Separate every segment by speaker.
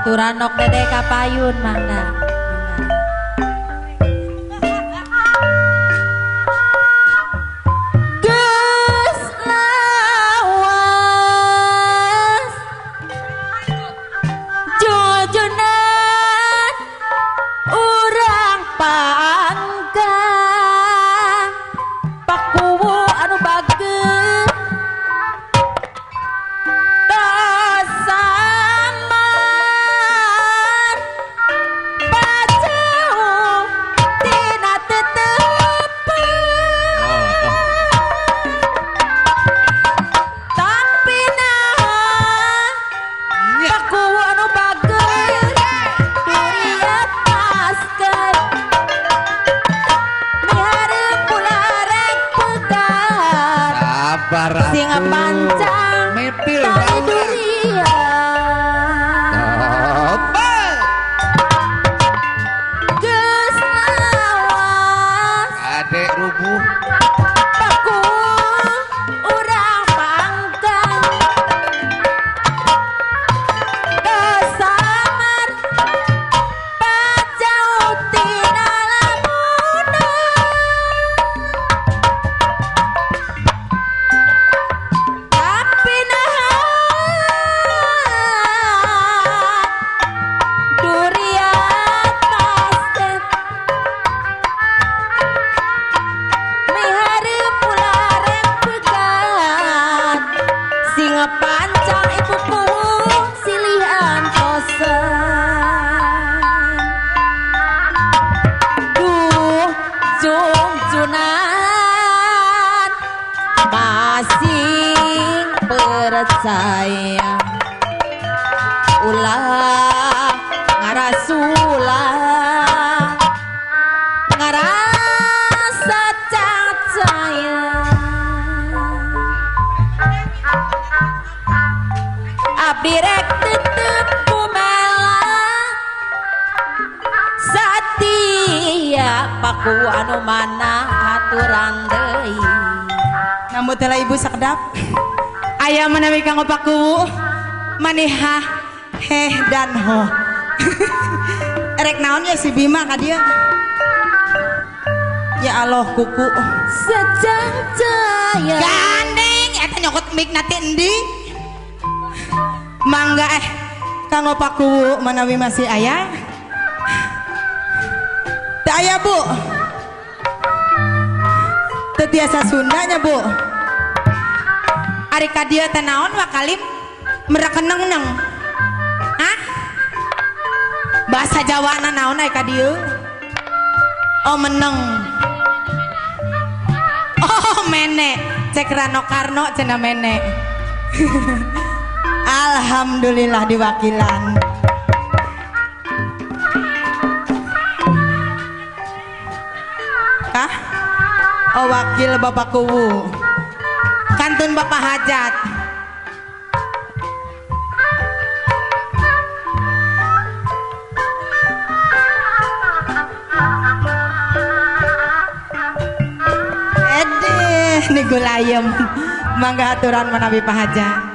Speaker 1: baturan nok dede kapayun mangga. Singa pancang
Speaker 2: mepil
Speaker 1: tali durian geus lawas
Speaker 2: adek rubuh
Speaker 1: paku urang pangkang kesamar pajau tina lamunan pancang ibuku silih antosan duh jungjunan masing percaya ulah ngarasulah ngarasa cacaya abdi rek tetep kumela satia paku anu mana aturan deui
Speaker 3: nambut tela ibu sakedap aya menawi kanggo paku manihah heh dan ho rek naon ya si Bima ka dieu ya Allah kuku
Speaker 1: sejajaya
Speaker 3: gandeng eta nyokot mik nati endi mangga kanggo paku manawi masih aya teu aya bu teu tiasa Sundanya bu ari ka dieu teh naon wakalim merekeneng-neng hah bahasa Jawana naon ai ka dieu oh meneng oh mene cek Rano Karno cenah mene alhamdulillah diwakilan kah oh wakil Bapak Kuwu kantun Bapak Hajat edeh nih gulayem mangga aturan manawi Pak Hajat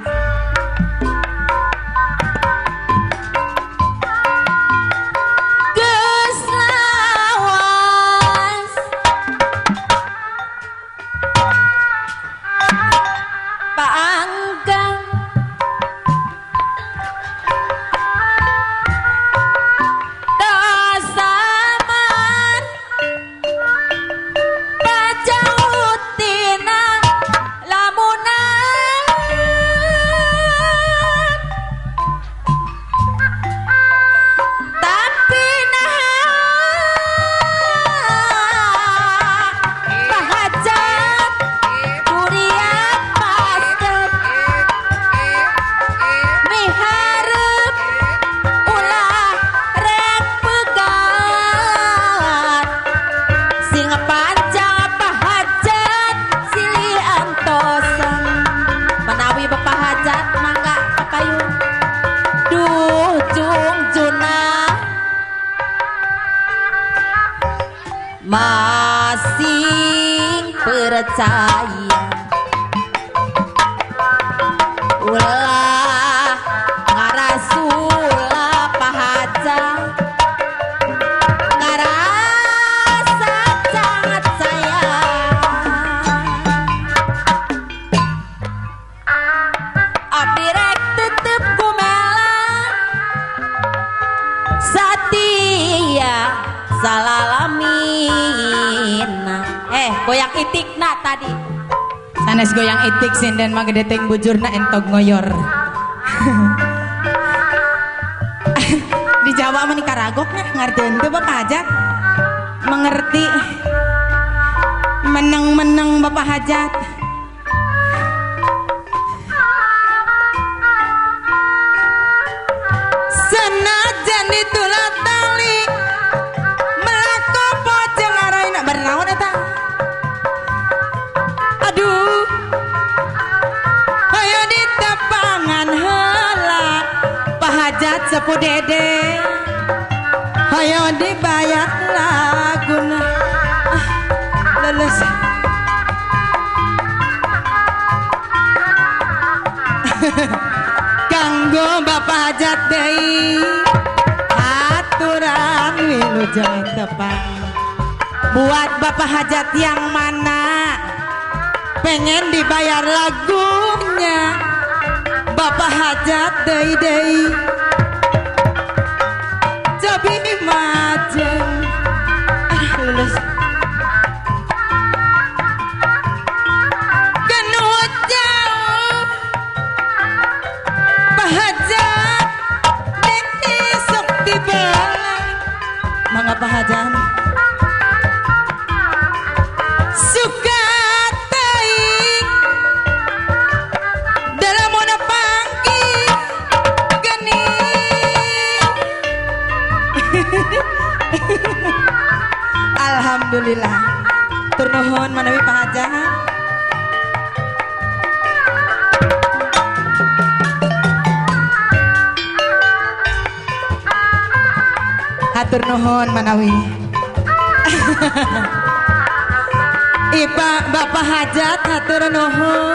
Speaker 3: masing percaya ulah ngarasulah
Speaker 1: itikna tadi.
Speaker 3: Sanes goyang itik sinden magedeteng bujurna entog ngoyor. Di Jawa mah Nikaragok nah ngartieun teu Bapak Hajat. Mengerti. Menang-menang Bapak Hajat. Senajan ditulah tali melaku pojeng araina bernaon eta. Aduh, ayo ditepangan heula Pak Hajat sepu dede, ayo dibayar laguna. Leles. Kanggo Bapak Hajat deui aturan wilujeng tepang. Buat Bapak Hajat yang mana pengen dibayar lagunya, Bapak Hajat deui jabi majeng. Lulus genuh jauh Pak Hajat diti sok dibalang. Mangga Pak Hajat suka teing dalam mona pangki geni. Alhamdulillah tur nuhun manawi Pak Hajat. Hatur nuhun manawi. Ipa Bapak Hajat hatur nuhun.